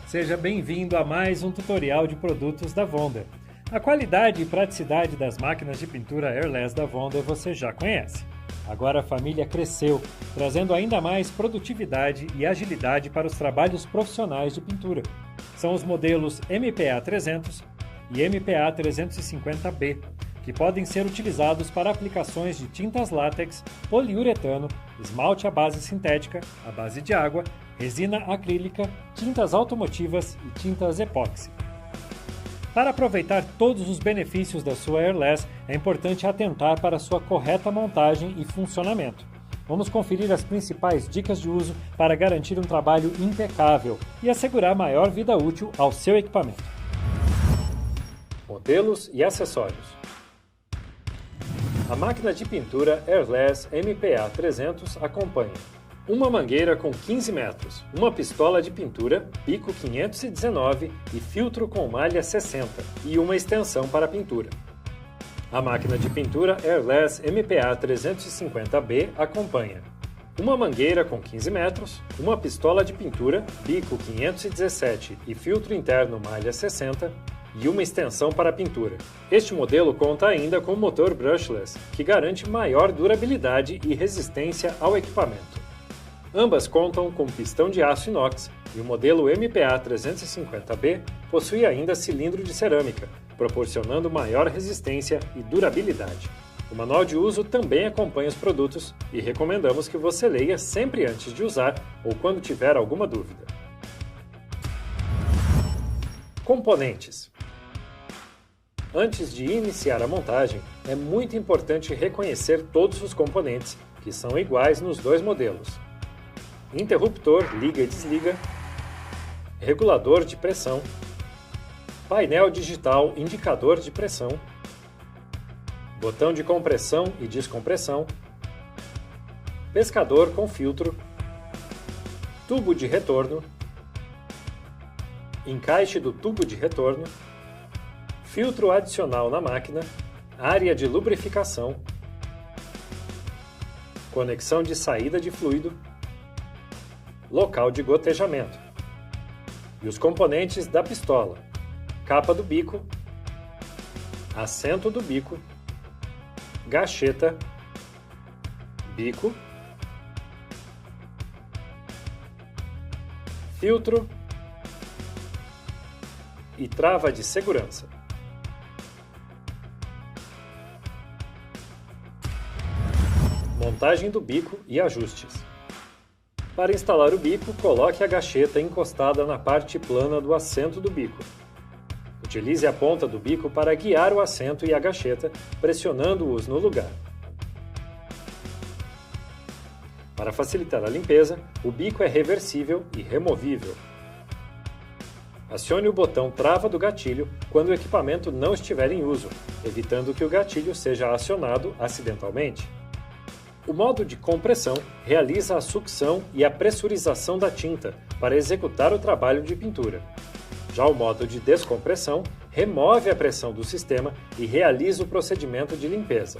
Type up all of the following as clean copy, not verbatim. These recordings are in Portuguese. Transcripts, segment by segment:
Seja bem-vindo a mais um tutorial de produtos da Wonder. A qualidade e praticidade das máquinas de pintura airless da Wonder você já conhece. Agora a família cresceu, trazendo ainda mais produtividade e agilidade para os trabalhos profissionais de pintura. São os modelos MPA 300 e MPA 350B, que podem ser utilizados para aplicações de tintas látex, poliuretano, esmalte à base sintética, à base de água, resina acrílica, tintas automotivas e tintas epóxi. Para aproveitar todos os benefícios da sua airless, é importante atentar para sua correta montagem e funcionamento. Vamos conferir as principais dicas de uso para garantir um trabalho impecável e assegurar maior vida útil ao seu equipamento. Modelos e acessórios. A máquina de pintura Airless MPA 300 acompanha uma mangueira com 15 metros, uma pistola de pintura, bico 519 e filtro com malha 60 e uma extensão para pintura. A máquina de pintura Airless MPA 350B acompanha uma mangueira com 15 metros, uma pistola de pintura, bico 517 e filtro interno malha 60 e uma extensão para pintura. Este modelo conta ainda com motor brushless, que garante maior durabilidade e resistência ao equipamento. Ambas contam com pistão de aço inox e o modelo MPA 350B possui ainda cilindro de cerâmica, proporcionando maior resistência e durabilidade. O manual de uso também acompanha os produtos e recomendamos que você leia sempre antes de usar ou quando tiver alguma dúvida. Componentes. Antes de iniciar a montagem, é muito importante reconhecer todos os componentes, que são iguais nos dois modelos. Interruptor liga e desliga, regulador de pressão, painel digital indicador de pressão, botão de compressão e descompressão, pescador com filtro, tubo de retorno, encaixe do tubo de retorno, filtro adicional na máquina, área de lubrificação, conexão de saída de fluido, local de gotejamento e os componentes da pistola, capa do bico, assento do bico, gacheta, bico, filtro e trava de segurança. Montagem do bico e ajustes. Para instalar o bico, coloque a gacheta encostada na parte plana do assento do bico. Utilize a ponta do bico para guiar o assento e a gacheta, pressionando-os no lugar. Para facilitar a limpeza, o bico é reversível e removível. Acione o botão trava do gatilho quando o equipamento não estiver em uso, evitando que o gatilho seja acionado acidentalmente. O modo de compressão realiza a sucção e a pressurização da tinta para executar o trabalho de pintura. Já o modo de descompressão remove a pressão do sistema e realiza o procedimento de limpeza.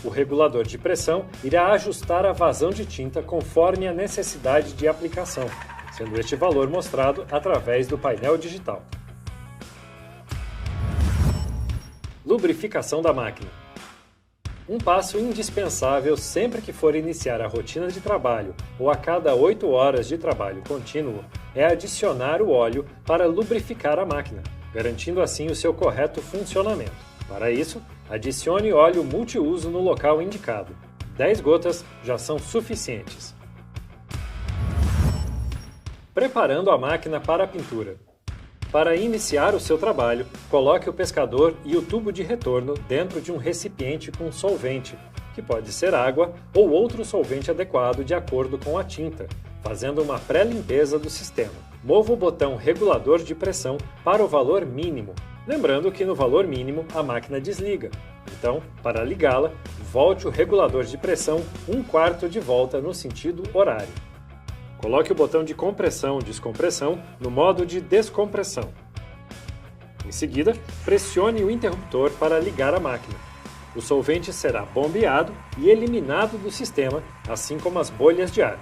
O regulador de pressão irá ajustar a vazão de tinta conforme a necessidade de aplicação, sendo este valor mostrado através do painel digital. Lubrificação da máquina. Um passo indispensável sempre que for iniciar a rotina de trabalho ou a cada 8 horas de trabalho contínuo é adicionar o óleo para lubrificar a máquina, garantindo assim o seu correto funcionamento. Para isso, adicione óleo multiuso no local indicado. 10 gotas já são suficientes. Preparando a máquina para a pintura. Para iniciar o seu trabalho, coloque o pescador e o tubo de retorno dentro de um recipiente com solvente, que pode ser água ou outro solvente adequado de acordo com a tinta, fazendo uma pré-limpeza do sistema. Mova o botão regulador de pressão para o valor mínimo, lembrando que no valor mínimo a máquina desliga. Então, para ligá-la, volte o regulador de pressão 1/4 de volta no sentido horário. Coloque o botão de compressão e descompressão no modo de descompressão. Em seguida, pressione o interruptor para ligar a máquina. O solvente será bombeado e eliminado do sistema, assim como as bolhas de ar.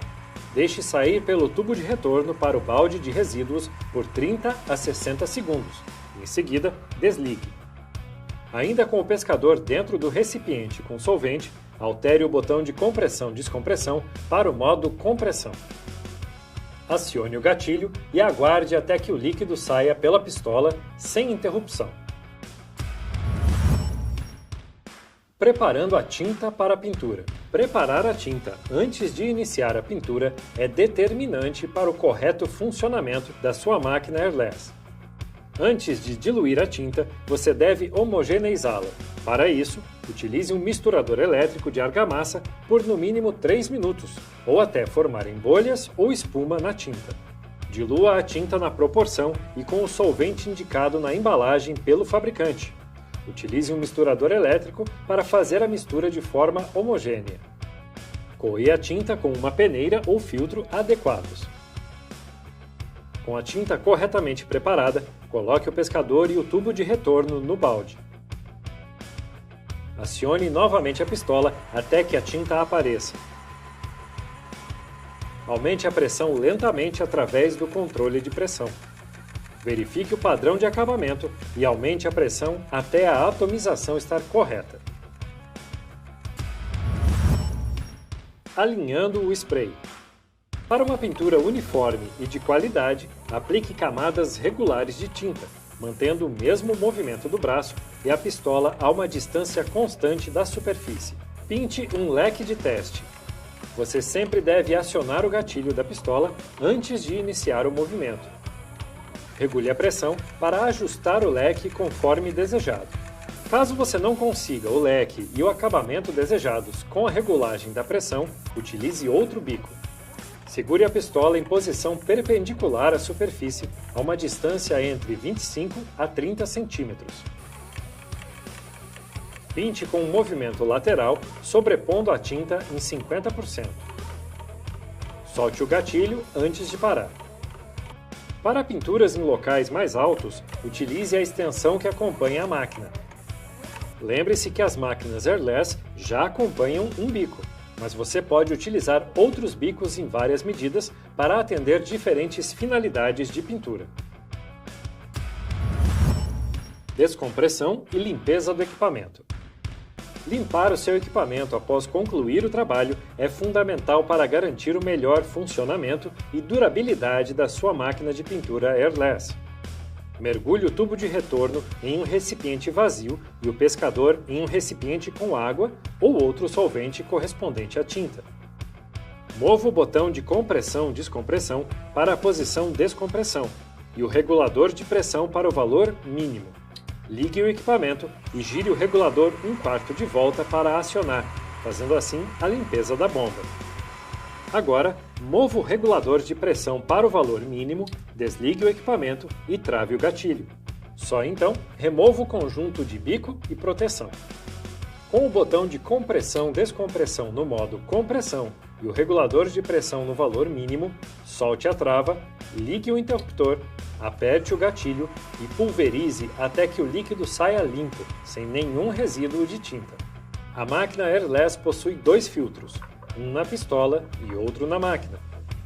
Deixe sair pelo tubo de retorno para o balde de resíduos por 30 a 60 segundos. Em seguida, desligue. Ainda com o pescador dentro do recipiente com solvente, altere o botão de compressão-descompressão para o modo compressão. Acione o gatilho e aguarde até que o líquido saia pela pistola sem interrupção. Preparando a tinta para a pintura. Preparar a tinta antes de iniciar a pintura é determinante para o correto funcionamento da sua máquina airless. Antes de diluir a tinta, você deve homogeneizá-la. Para isso, utilize um misturador elétrico de argamassa por no mínimo 3 minutos, ou até formarem bolhas ou espuma na tinta. Dilua a tinta na proporção e com o solvente indicado na embalagem pelo fabricante. Utilize um misturador elétrico para fazer a mistura de forma homogênea. Coe a tinta com uma peneira ou filtro adequados. Com a tinta corretamente preparada, coloque o pescador e o tubo de retorno no balde. Acione novamente a pistola até que a tinta apareça. Aumente a pressão lentamente através do controle de pressão. Verifique o padrão de acabamento e aumente a pressão até a atomização estar correta. Alinhando o spray. Para uma pintura uniforme e de qualidade, aplique camadas regulares de tinta, mantendo o mesmo movimento do braço e a pistola a uma distância constante da superfície. Pinte um leque de teste. Você sempre deve acionar o gatilho da pistola antes de iniciar o movimento. Regule a pressão para ajustar o leque conforme desejado. Caso você não consiga o leque e o acabamento desejados com a regulagem da pressão, utilize outro bico. Segure a pistola em posição perpendicular à superfície a uma distância entre 25 a 30 centímetros. Pinte com um movimento lateral, sobrepondo a tinta em 50%. Solte o gatilho antes de parar. Para pinturas em locais mais altos, utilize a extensão que acompanha a máquina. Lembre-se que as máquinas airless já acompanham um bico, mas você pode utilizar outros bicos em várias medidas para atender diferentes finalidades de pintura. Descompressão e limpeza do equipamento. Limpar o seu equipamento após concluir o trabalho é fundamental para garantir o melhor funcionamento e durabilidade da sua máquina de pintura airless. Mergulhe o tubo de retorno em um recipiente vazio e o pescador em um recipiente com água ou outro solvente correspondente à tinta. Mova o botão de compressão-descompressão para a posição descompressão e o regulador de pressão para o valor mínimo. Ligue o equipamento e gire o regulador 1/4 de volta para acionar, fazendo assim a limpeza da bomba. Agora, mova o regulador de pressão para o valor mínimo, desligue o equipamento e trave o gatilho. Só então, remova o conjunto de bico e proteção. Com o botão de compressão-descompressão no modo compressão e o regulador de pressão no valor mínimo, solte a trava, ligue o interruptor, aperte o gatilho e pulverize até que o líquido saia limpo, sem nenhum resíduo de tinta. A máquina airless possui 2 filtros, um na pistola e outro na máquina.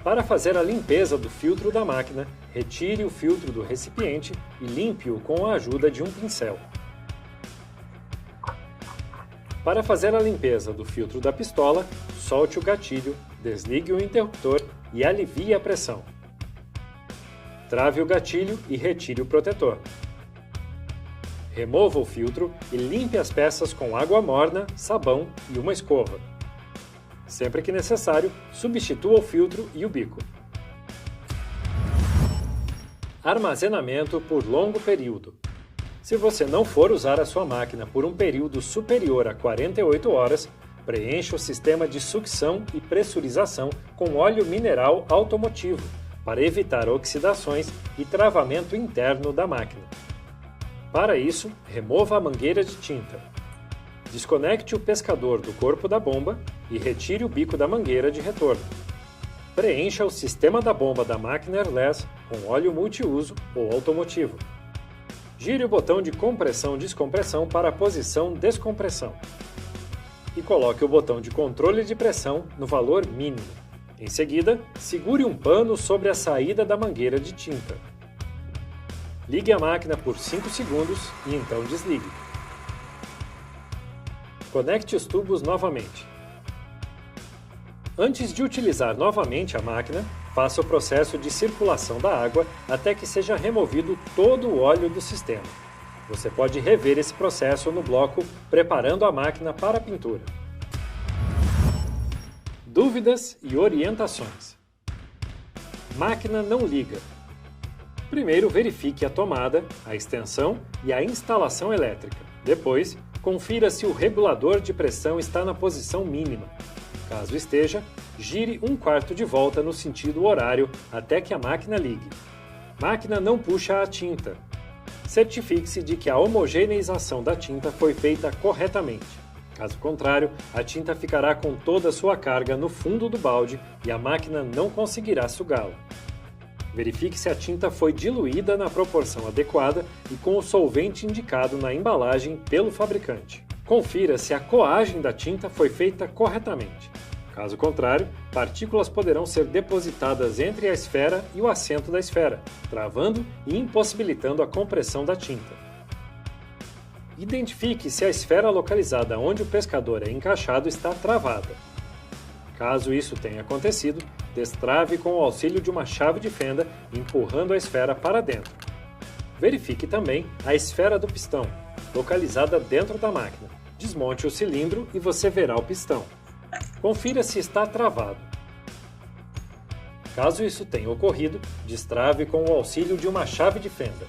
Para fazer a limpeza do filtro da máquina, retire o filtro do recipiente e limpe-o com a ajuda de um pincel. Para fazer a limpeza do filtro da pistola, solte o gatilho, desligue o interruptor e alivie a pressão. Trave o gatilho e retire o protetor. Remova o filtro e limpe as peças com água morna, sabão e uma escova. Sempre que necessário, substitua o filtro e o bico. Armazenamento por longo período. Se você não for usar a sua máquina por um período superior a 48 horas, preencha o sistema de sucção e pressurização com óleo mineral automotivo, para evitar oxidações e travamento interno da máquina. Para isso, remova a mangueira de tinta. Desconecte o pescador do corpo da bomba e retire o bico da mangueira de retorno. Preencha o sistema da bomba da máquina airless com óleo multiuso ou automotivo. Gire o botão de compressão-descompressão para a posição descompressão. E coloque o botão de controle de pressão no valor mínimo. Em seguida, segure um pano sobre a saída da mangueira de tinta. Ligue a máquina por 5 segundos e então desligue. Conecte os tubos novamente. Antes de utilizar novamente a máquina, faça o processo de circulação da água até que seja removido todo o óleo do sistema. Você pode rever esse processo no bloco Preparando a máquina para a pintura. Dúvidas e orientações. Máquina não liga. Primeiro, verifique a tomada, a extensão e a instalação elétrica. Depois, confira se o regulador de pressão está na posição mínima. Caso esteja, gire 1/4 de volta no sentido horário até que a máquina ligue. Máquina não puxa a tinta. Certifique-se de que a homogeneização da tinta foi feita corretamente. Caso contrário, a tinta ficará com toda a sua carga no fundo do balde e a máquina não conseguirá sugá-la. Verifique se a tinta foi diluída na proporção adequada e com o solvente indicado na embalagem pelo fabricante. Confira se a coagem da tinta foi feita corretamente. Caso contrário, partículas poderão ser depositadas entre a esfera e o assento da esfera, travando e impossibilitando a compressão da tinta. Identifique se a esfera localizada onde o pescador é encaixado está travada. Caso isso tenha acontecido, destrave com o auxílio de uma chave de fenda, empurrando a esfera para dentro. Verifique também a esfera do pistão, localizada dentro da máquina. Desmonte o cilindro e você verá o pistão. Confira se está travado. Caso isso tenha ocorrido, destrave com o auxílio de uma chave de fenda.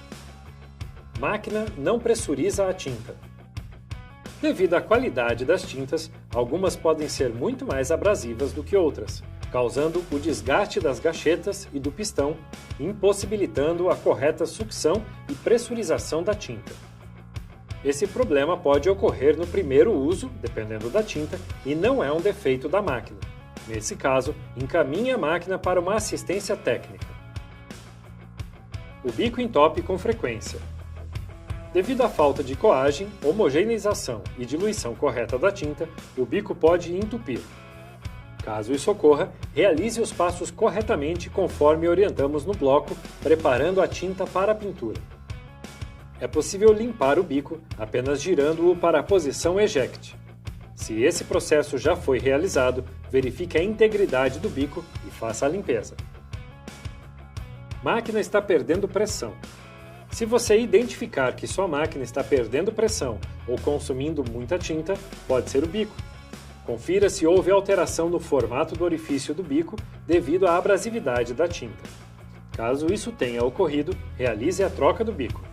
Máquina não pressuriza a tinta. Devido à qualidade das tintas, algumas podem ser muito mais abrasivas do que outras, causando o desgaste das gachetas e do pistão, impossibilitando a correta sucção e pressurização da tinta. Esse problema pode ocorrer no primeiro uso, dependendo da tinta, e não é um defeito da máquina. Nesse caso, encaminhe a máquina para uma assistência técnica. O bico entope com frequência. Devido à falta de coagem, homogeneização e diluição correta da tinta, o bico pode entupir. Caso isso ocorra, realize os passos corretamente conforme orientamos no bloco, preparando a tinta para a pintura. É possível limpar o bico apenas girando-o para a posição eject. Se esse processo já foi realizado, verifique a integridade do bico e faça a limpeza. Máquina está perdendo pressão. Se você identificar que sua máquina está perdendo pressão ou consumindo muita tinta, pode ser o bico. Confira se houve alteração no formato do orifício do bico devido à abrasividade da tinta. Caso isso tenha ocorrido, realize a troca do bico.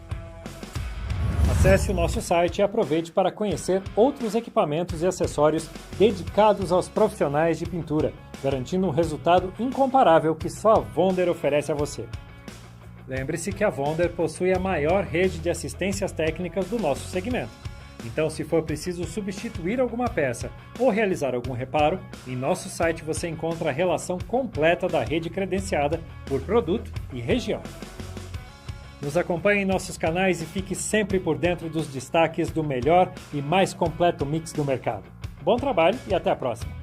Acesse o nosso site e aproveite para conhecer outros equipamentos e acessórios dedicados aos profissionais de pintura, garantindo um resultado incomparável que só a Wonder oferece a você. Lembre-se que a Wonder possui a maior rede de assistências técnicas do nosso segmento. Então, se for preciso substituir alguma peça ou realizar algum reparo, em nosso site você encontra a relação completa da rede credenciada por produto e região. Nos acompanhe em nossos canais e fique sempre por dentro dos destaques do melhor e mais completo mix do mercado. Bom trabalho e até a próxima!